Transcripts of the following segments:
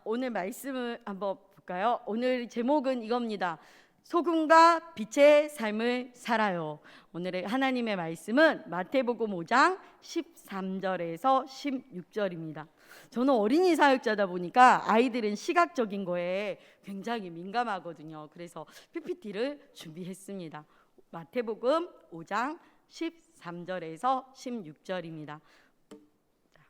오늘 말씀을 한번 볼까요? 오늘 제목은 이겁니다. 소금과 빛의 삶을 살아요. 오늘의 하나님의 말씀은 마태복음 5장 13절에서 16절입니다. 저는 어린이 사역자다 보니까 아이들은 시각적인 거에 굉장히 민감하거든요. 그래서 PPT를 준비했습니다. 마태복음 5장 13절에서 16절입니다.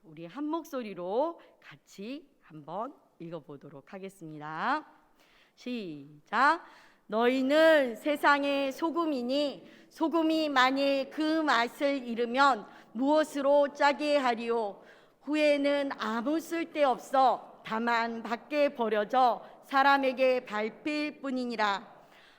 우리 한 목소리로 같이 한번 읽어보도록 하겠습니다. 시작. 너희는 세상의 소금이니 소금이 만일 그 맛을 잃으면 무엇으로 짜게 하리요? 후에는 아무 쓸데없어 다만 밖에 버려져 사람에게 밟힐 뿐이니라.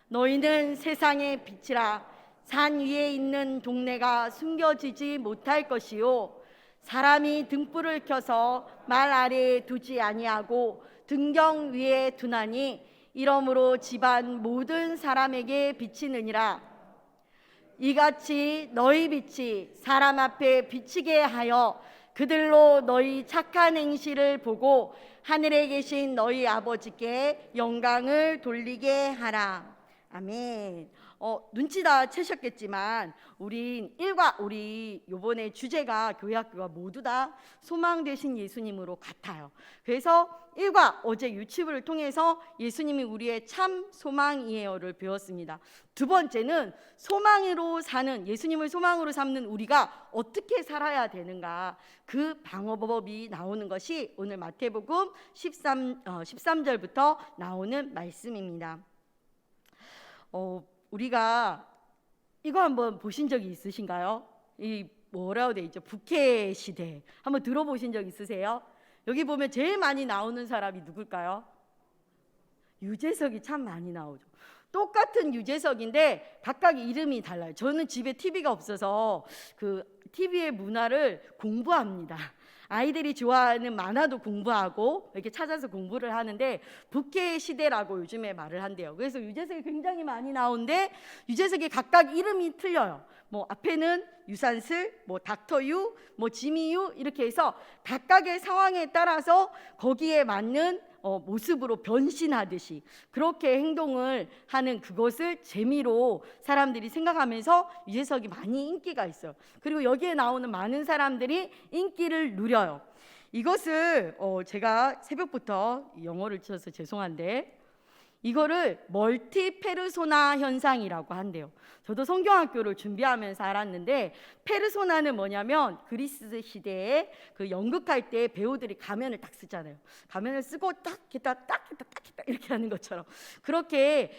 너희는 세상의 빛이라. 산 위에 있는 동네가 숨겨지지 못할 것이요 사람이 등불을 켜서 말 아래에 두지 아니하고 등경 위에 두나니 이러므로 집안 모든 사람에게 비치느니라. 이같이 너희 빛이 사람 앞에 비치게 하여 그들로 너희 착한 행실을 보고 하늘에 계신 너희 아버지께 영광을 돌리게 하라. 아멘. 눈치 다 채셨겠지만 우리 요번에 주제가 교회학교가 모두 다 소망 되신 예수님으로 같아요. 그래서 어제 유치부를 통해서 예수님이 우리의 참 소망이에요를 배웠습니다. 두 번째는 예수님을 소망으로 삼는 우리가 어떻게 살아야 되는가, 그 방법이 나오는 것이 오늘 마태복음 13절부터 나오는 말씀입니다. 우리가 이거 한번 보신 적이 있으신가요? 이 뭐라고 돼 있죠? 부캐 시대 한번 들어보신 적 있으세요? 여기 보면 제일 많이 나오는 사람이 누굴까요? 유재석이 참 많이 나오죠. 똑같은 유재석인데 각각 이름이 달라요. 저는 집에 TV가 없어서 그 TV의 문화를 공부합니다. 아이들이 좋아하는 만화도 공부하고 이렇게 찾아서 공부를 하는데 부캐 시대라고 요즘에 말을 한대요. 그래서 유재석이 굉장히 많이 나오는데 유재석이 각각 이름이 틀려요. 뭐 앞에는 유산슬, 뭐 닥터유, 뭐 지미유 이렇게 해서 각각의 상황에 따라서 거기에 맞는 모습으로 변신하듯이 그렇게 행동을 하는 그것을 재미로 사람들이 생각하면서 유재석이 많이 인기가 있어요. 그리고 여기에 나오는 많은 사람들이 인기를 누려요. 이것을 제가 새벽부터 영어를 쳐서 죄송한데 이거를 멀티 페르소나 현상이라고 한대요. 저도 성경학교를 준비하면서 알았는데 페르소나는 뭐냐면 그리스 시대에 그 연극할 때 배우들이 가면을 딱 쓰잖아요. 가면을 쓰고 딱 했다 이렇게 하는 것처럼 그렇게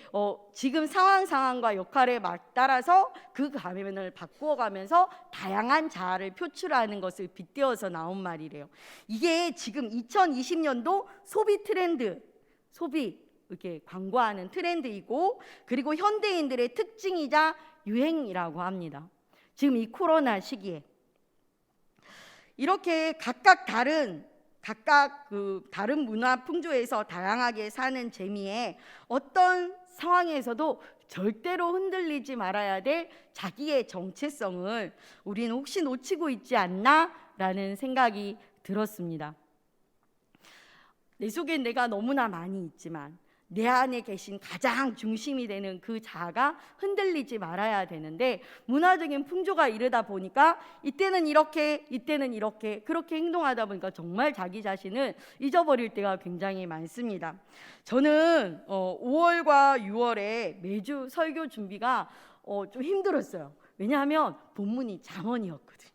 지금 상황과 역할에 따라서 그 가면을 바꾸어가면서 다양한 자아를 표출하는 것을 빗대어서 나온 말이래요. 이게 지금 2020년도 소비 트렌드, 이렇게 광고하는 트렌드이고 그리고 현대인들의 특징이자 유행이라고 합니다. 지금 이 코로나 시기에 이렇게 각각 다른 문화 풍조에서 다양하게 사는 재미에 어떤 상황에서도 절대로 흔들리지 말아야 될 자기의 정체성을 우리는 혹시 놓치고 있지 않나라는 생각이 들었습니다. 내 속엔 내가 너무나 많이 있지만 내 안에 계신 가장 중심이 되는 그 자아가 흔들리지 말아야 되는데 문화적인 풍조가 이르다 보니까 이때는 이렇게 그렇게 행동하다 보니까 정말 자기 자신을 잊어버릴 때가 굉장히 많습니다. 저는 5월과 6월에 매주 설교 준비가 좀 힘들었어요. 왜냐하면 본문이 잠언이었거든요.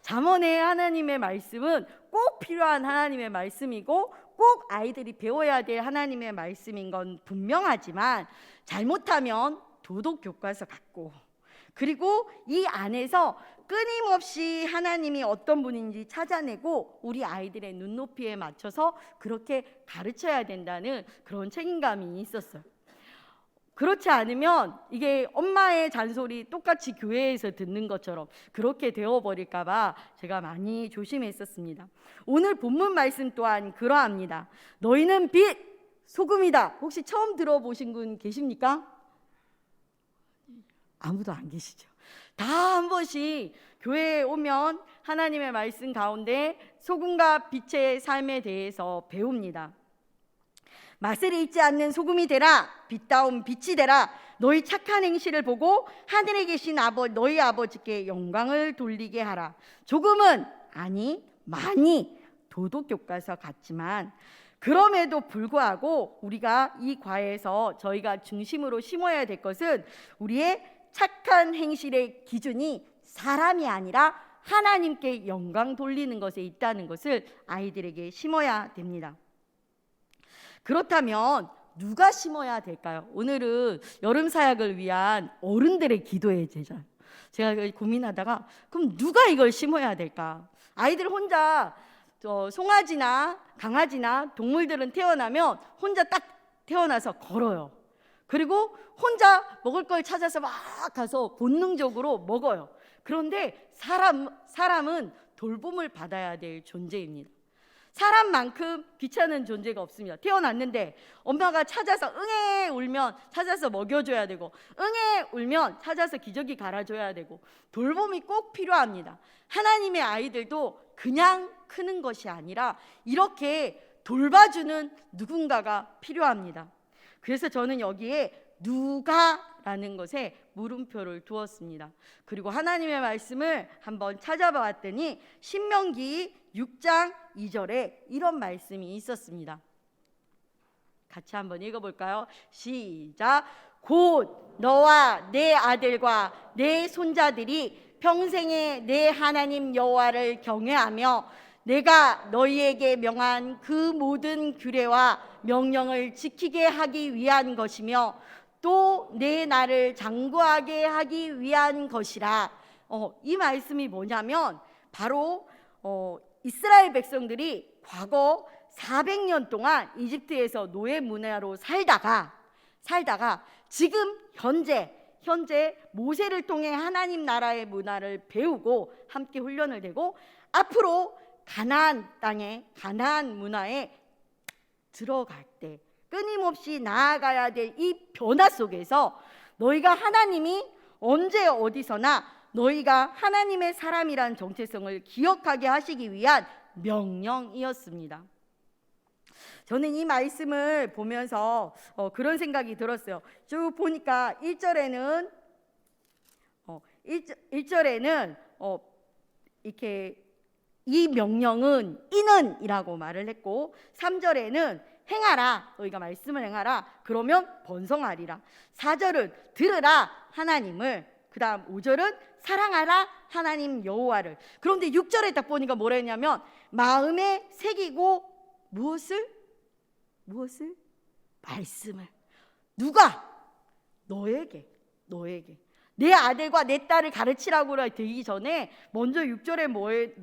잠언의 하나님의 말씀은 꼭 필요한 하나님의 말씀이고 꼭 아이들이 배워야 될 하나님의 말씀인 건 분명하지만 잘못하면 도덕 교과서 같고 그리고 이 안에서 끊임없이 하나님이 어떤 분인지 찾아내고 우리 아이들의 눈높이에 맞춰서 그렇게 가르쳐야 된다는 그런 책임감이 있었어요. 그렇지 않으면 이게 엄마의 잔소리 똑같이 교회에서 듣는 것처럼 그렇게 되어버릴까 봐 제가 많이 조심했었습니다. 오늘 본문 말씀 또한 그러합니다. 너희는 빛, 소금이다. 혹시 처음 들어보신 분 계십니까? 아무도 안 계시죠? 다 한 번씩 교회에 오면 하나님의 말씀 가운데 소금과 빛의 삶에 대해서 배웁니다. 맛을 잃지 않는 소금이 되라. 빛다운 빛이 되라. 너희 착한 행실을 보고 하늘에 계신 너희 아버지께 영광을 돌리게 하라. 조금은 아니 많이 도덕 교과서 같지만 그럼에도 불구하고 우리가 이 과에서 저희가 중심으로 심어야 될 것은 우리의 착한 행실의 기준이 사람이 아니라 하나님께 영광 돌리는 것에 있다는 것을 아이들에게 심어야 됩니다. 그렇다면 누가 심어야 될까요? 오늘은 여름 사역을 위한 어른들의 기도의 제자. 제가 고민하다가 그럼 누가 이걸 심어야 될까? 아이들 혼자 송아지나 강아지나 동물들은 태어나면 혼자 딱 태어나서 걸어요. 그리고 혼자 먹을 걸 찾아서 막 가서 본능적으로 먹어요. 그런데 사람은 돌봄을 받아야 될 존재입니다. 사람만큼 귀찮은 존재가 없습니다. 태어났는데 엄마가 찾아서 응애 울면 찾아서 먹여줘야 되고, 응애 울면 찾아서 기저귀 갈아줘야 되고, 돌봄이 꼭 필요합니다. 하나님의 아이들도 그냥 크는 것이 아니라 이렇게 돌봐주는 누군가가 필요합니다. 그래서 저는 여기에 누가라는 것에 물음표를 두었습니다. 그리고 하나님의 말씀을 한번 찾아봤더니 신명기 6장 2절에 이런 말씀이 있었습니다. 같이 한번 읽어볼까요? 시작. 곧 너와 내 아들과 내 손자들이 평생에 내 하나님 여호와를 경외하며 내가 너희에게 명한 그 모든 규례와 명령을 지키게 하기 위한 것이며 또 내 나를 장구하게 하기 위한 것이라. 이 말씀이 뭐냐면 바로 이스라엘 백성들이 과거 400년 동안 이집트에서 노예 문화로 살다가 지금 현재 모세를 통해 하나님 나라의 문화를 배우고 함께 훈련을 되고 앞으로 가나안 땅에 가나안 문화에 들어갈 때 끊임없이 나아가야 될 이 변화 속에서 너희가 하나님이 언제 어디서나 너희가 하나님의 사람이란 정체성을 기억하게 하시기 위한 명령이었습니다. 저는 이 말씀을 보면서 그런 생각이 들었어요. 쭉 보니까 1절에는 이렇게 이 명령은 이는이라고 말을 했고 3절에는 행하라, 너희가 말씀을 행하라, 그러면 번성하리라. 4절은 들으라 하나님을, 그 다음 5절은 사랑하라 하나님 여호와를. 그런데 6절에 딱 보니까 뭐라 했냐면 마음에 새기고 무엇을? 말씀을. 누가? 너에게 내 아들과 내 딸을 가르치라고 되기 전에 먼저 6절에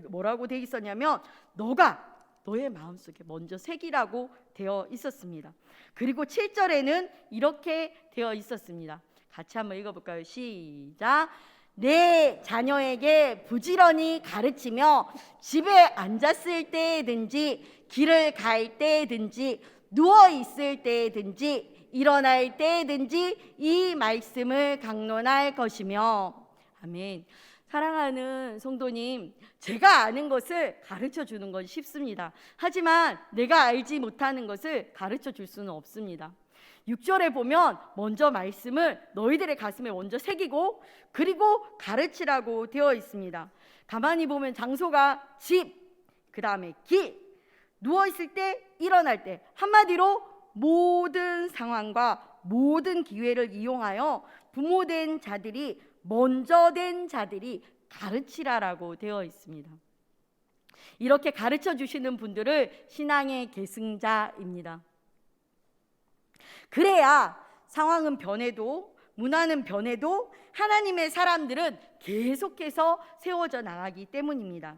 뭐라고 되어 있었냐면 너가 너의 마음속에 먼저 새기라고 되어 있었습니다. 그리고 7절에는 이렇게 되어 있었습니다. 같이 한번 읽어볼까요? 시작. 내 자녀에게 부지런히 가르치며 집에 앉았을 때든지 길을 갈 때든지 누워 있을 때든지 일어날 때든지 이 말씀을 강론할 것이며. 아멘. 사랑하는 성도님, 제가 아는 것을 가르쳐 주는 건 쉽습니다. 하지만 내가 알지 못하는 것을 가르쳐 줄 수는 없습니다. 6절에 보면 먼저 말씀을 너희들의 가슴에 먼저 새기고 그리고 가르치라고 되어 있습니다. 가만히 보면 장소가 집, 그 다음에 길, 누워있을 때, 일어날 때, 한마디로 모든 상황과 모든 기회를 이용하여 부모된 자들이, 먼저 된 자들이 가르치라라고 되어 있습니다. 이렇게 가르쳐 주시는 분들을 신앙의 계승자입니다. 그래야 상황은 변해도 문화는 변해도 하나님의 사람들은 계속해서 세워져 나가기 때문입니다.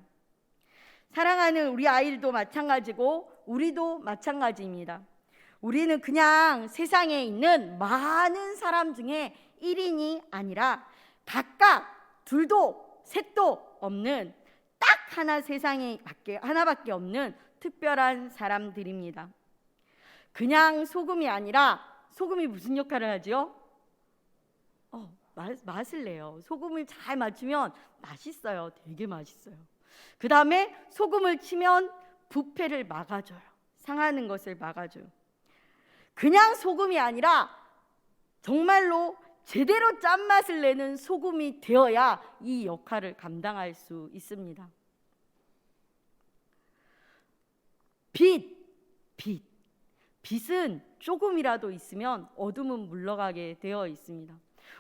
사랑하는 우리 아이들도 마찬가지고 우리도 마찬가지입니다. 우리는 그냥 세상에 있는 많은 사람 중에 1인이 아니라 각각 둘도 셋도 없는 딱 하나 세상에 하나밖에 없는 특별한 사람들입니다. 그냥 소금이 아니라 소금이 무슨 역할을 하죠? 맛을 내요. 소금을 잘 맞추면 맛있어요. 되게 맛있어요. 그 다음에 소금을 치면 부패를 막아줘요. 상하는 것을 막아줘요. 그냥 소금이 아니라 정말로 제대로 짠맛을 내는 소금이 되어야 이 역할을 감당할 수 있습니다. 빛은 조금이라도 있으면 어둠은 물러가게 되어 있습니다.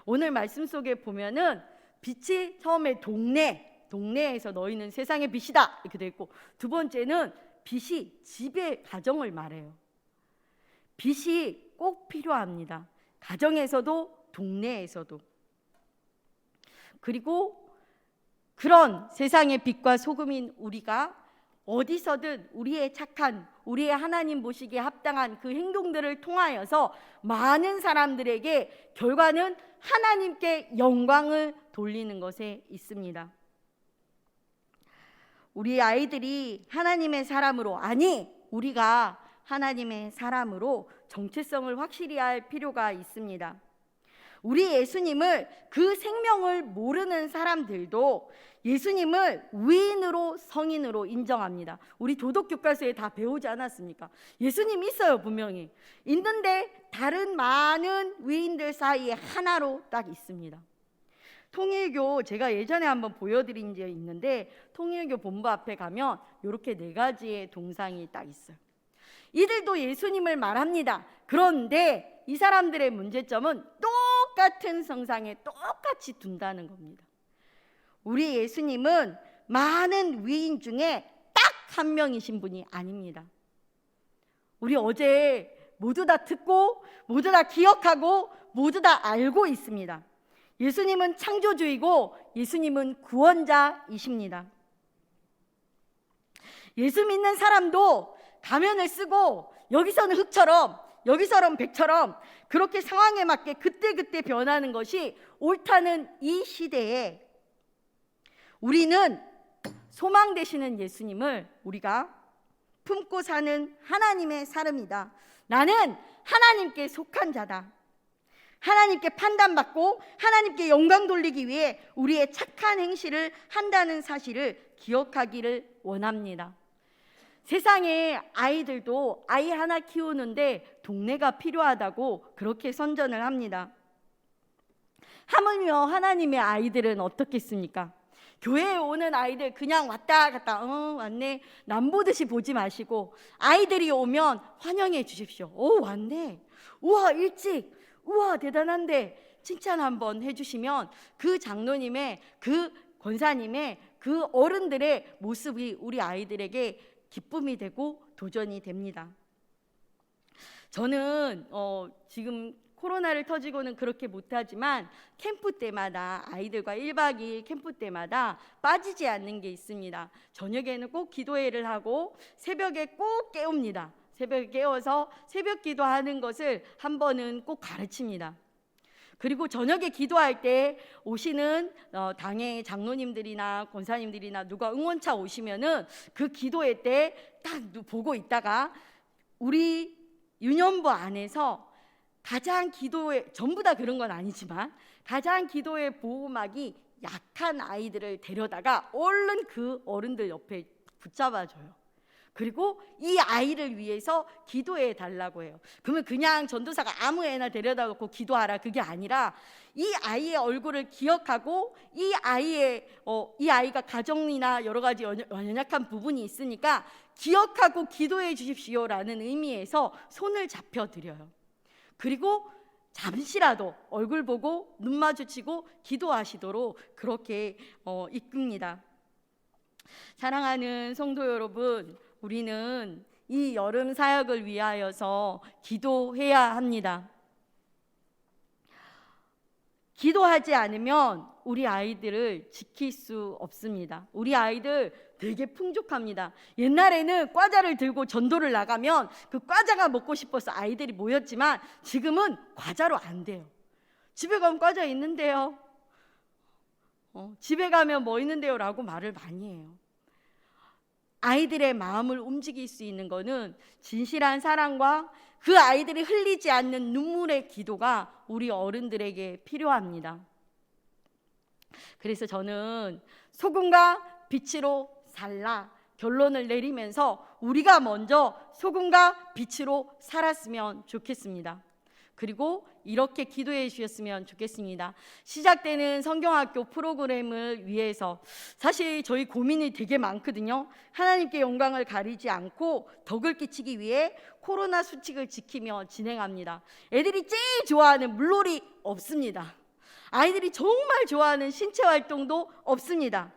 오늘 말씀 속에 보면은 빛이 처음에 동네에서 너희는 세상의 빛이다 이렇게 돼 있고, 두 번째는 빛이 집의 가정을 말해요. 빛이 꼭 필요합니다. 가정에서도 동네에서도. 그리고 그런 세상의 빛과 소금인 우리가 어디서든 우리의 착한, 우리의 하나님 보시기에 합당한 그 행동들을 통하여서 많은 사람들에게 결과는 하나님께 영광을 돌리는 것에 있습니다. 우리 아이들이 하나님의 사람으로, 아니 우리가 하나님의 사람으로 정체성을 확실히 할 필요가 있습니다. 우리 예수님을, 그 생명을 모르는 사람들도 예수님을 위인으로, 성인으로 인정합니다. 우리 도덕교과서에 다 배우지 않았습니까? 예수님 있어요, 분명히. 있는데 다른 많은 위인들 사이에 하나로 딱 있습니다. 통일교, 제가 예전에 한번 보여드린 적이 있는데, 통일교 본부 앞에 가면 이렇게 4가지의 동상이 딱 있어요. 이들도 예수님을 말합니다. 그런데 이 사람들의 문제점은 똑같은 성상에 똑같이 둔다는 겁니다. 우리 예수님은 많은 위인 중에 딱 한 명이신 분이 아닙니다. 우리 어제 모두 다 듣고, 모두 다 기억하고, 모두 다 알고 있습니다. 예수님은 창조주이고 예수님은 구원자이십니다. 예수 믿는 사람도 가면을 쓰고 여기서는 흙처럼, 여기서는 백처럼 그렇게 상황에 맞게 그때그때 변하는 것이 옳다는 이 시대에 우리는 소망 되시는 예수님을 우리가 품고 사는 하나님의 사람이다. 나는 하나님께 속한 자다. 하나님께 판단받고 하나님께 영광 돌리기 위해 우리의 착한 행실을 한다는 사실을 기억하기를 원합니다. 세상에 아이들도 아이 하나 키우는데 동네가 필요하다고 그렇게 선전을 합니다. 하물며 하나님의 아이들은 어떻겠습니까? 교회에 오는 아이들 그냥 왔다 갔다 왔네 남보듯이 보지 마시고, 아이들이 오면 환영해 주십시오. 오, 왔네, 우와 일찍, 우와 대단한데 칭찬 한번 해주시면 그 장로님의, 그 권사님의, 그 어른들의 모습이 우리 아이들에게 기쁨이 되고 도전이 됩니다. 저는 지금 코로나를 터지고는 그렇게 못하지만 캠프 때마다, 아이들과 1박 2일 캠프 때마다 빠지지 않는 게 있습니다. 저녁에는 꼭 기도회를 하고 새벽에 꼭 깨웁니다. 새벽에 깨워서 새벽 기도하는 것을 한 번은 꼭 가르칩니다. 그리고 저녁에 기도할 때 오시는 당의 장로님들이나 권사님들이나 누가 응원차 오시면은 그 기도회 때 딱 보고 있다가 우리 유년부 안에서 가장 기도에, 전부 다 그런 건 아니지만 가장 기도의 보호막이 약한 아이들을 데려다가 얼른 그 어른들 옆에 붙잡아줘요. 그리고 이 아이를 위해서 기도해 달라고 해요. 그러면 그냥 전도사가 아무 애나 데려다 놓고 기도하라, 그게 아니라 이 아이의 얼굴을 기억하고 이 아이가 가정이나 여러 가지 연약한 부분이 있으니까 기억하고 기도해 주십시오라는 의미에서 손을 잡혀 드려요. 그리고 잠시라도 얼굴 보고 눈 마주치고 기도하시도록 그렇게 이끕니다. 사랑하는 성도 여러분, 우리는 이 여름 사역을 위하여서 기도해야 합니다. 기도하지 않으면 우리 아이들을 지킬 수 없습니다. 우리 아이들 되게 풍족합니다. 옛날에는 과자를 들고 전도를 나가면 그 과자가 먹고 싶어서 아이들이 모였지만 지금은 과자로 안 돼요. 집에 가면 과자 있는데요. 집에 가면 뭐 있는데요? 라고 말을 많이 해요. 아이들의 마음을 움직일 수 있는 것은 진실한 사랑과 그 아이들이 흘리지 않는 눈물의 기도가 우리 어른들에게 필요합니다. 그래서 저는 소금과 빛으로 살라, 결론을 내리면서 우리가 먼저 소금과 빛으로 살았으면 좋겠습니다. 그리고 이렇게 기도해 주셨으면 좋겠습니다. 시작되는 성경학교 프로그램을 위해서 사실 저희 고민이 되게 많거든요. 하나님께 영광을 가리지 않고 덕을 끼치기 위해 코로나 수칙을 지키며 진행합니다. 애들이 제일 좋아하는 물놀이 없습니다. 아이들이 정말 좋아하는 신체 활동도 없습니다.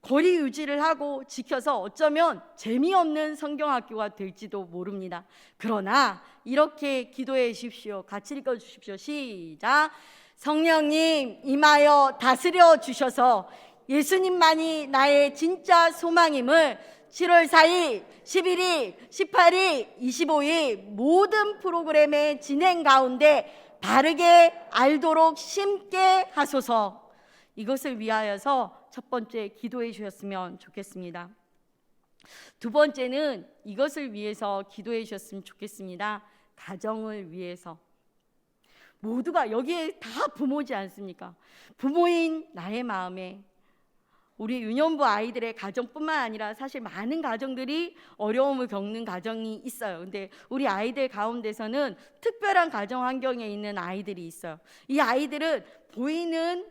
거리 유지를 하고 지켜서 어쩌면 재미없는 성경학교가 될지도 모릅니다. 그러나 이렇게 기도해 주십시오. 같이 읽어 주십시오. 시작. 성령님 임하여 다스려 주셔서 예수님만이 나의 진짜 소망임을 7월 4일, 11일, 18일, 25일 모든 프로그램의 진행 가운데 바르게 알도록 심게 하소서. 이것을 위하여서 첫 번째 기도해 주셨으면 좋겠습니다. 두 번째는 이것을 위해서 기도해 주셨으면 좋겠습니다. 가정을 위해서. 모두가 여기에 다 부모지 않습니까? 부모인 나의 마음에 우리 유년부 아이들의 가정뿐만 아니라 사실 많은 가정들이 어려움을 겪는 가정이 있어요. 근데 우리 아이들 가운데서는 특별한 가정 환경에 있는 아이들이 있어요. 이 아이들은 보이는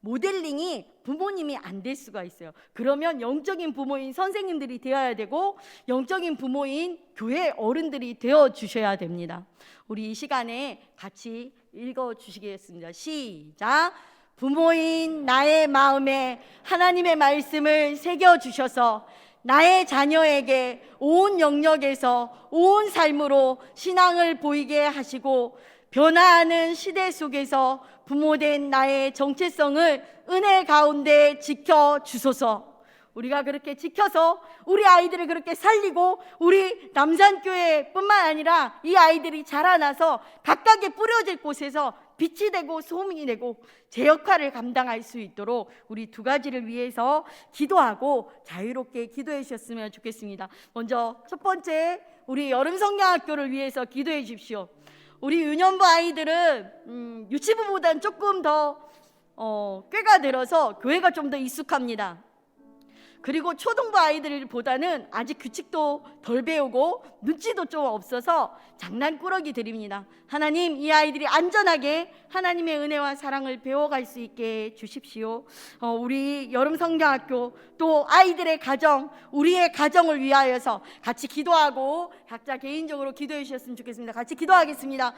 모델링이 부모님이 안 될 수가 있어요. 그러면 영적인 부모인 선생님들이 되어야 되고 영적인 부모인 교회 어른들이 되어 주셔야 됩니다. 우리 이 시간에 같이 읽어 주시겠습니다. 시작. 부모인 나의 마음에 하나님의 말씀을 새겨 주셔서 나의 자녀에게 온 영역에서 온 삶으로 신앙을 보이게 하시고 변화하는 시대 속에서 부모된 나의 정체성을 은혜 가운데 지켜 주소서. 우리가 그렇게 지켜서 우리 아이들을 그렇게 살리고 우리 남산교회뿐만 아니라 이 아이들이 자라나서 각각의 뿌려질 곳에서 빛이 되고 소문이 되고 제 역할을 감당할 수 있도록 우리 두 가지를 위해서 기도하고 자유롭게 기도해 주셨으면 좋겠습니다. 먼저 첫 번째, 우리 여름 성경학교를 위해서 기도해 주십시오. 우리 유년부 아이들은 유치부보다는 조금 더 꾀가 들어서 교회가 좀 더 익숙합니다. 그리고 초등부 아이들보다는 아직 규칙도 덜 배우고 눈치도 좀 없어서 장난꾸러기들입니다. 하나님, 이 아이들이 안전하게 하나님의 은혜와 사랑을 배워갈 수 있게 주십시오. 우리 여름 성경학교 또 아이들의 가정, 우리의 가정을 위하여서 같이 기도하고 각자 개인적으로 기도해 주셨으면 좋겠습니다. 같이 기도하겠습니다.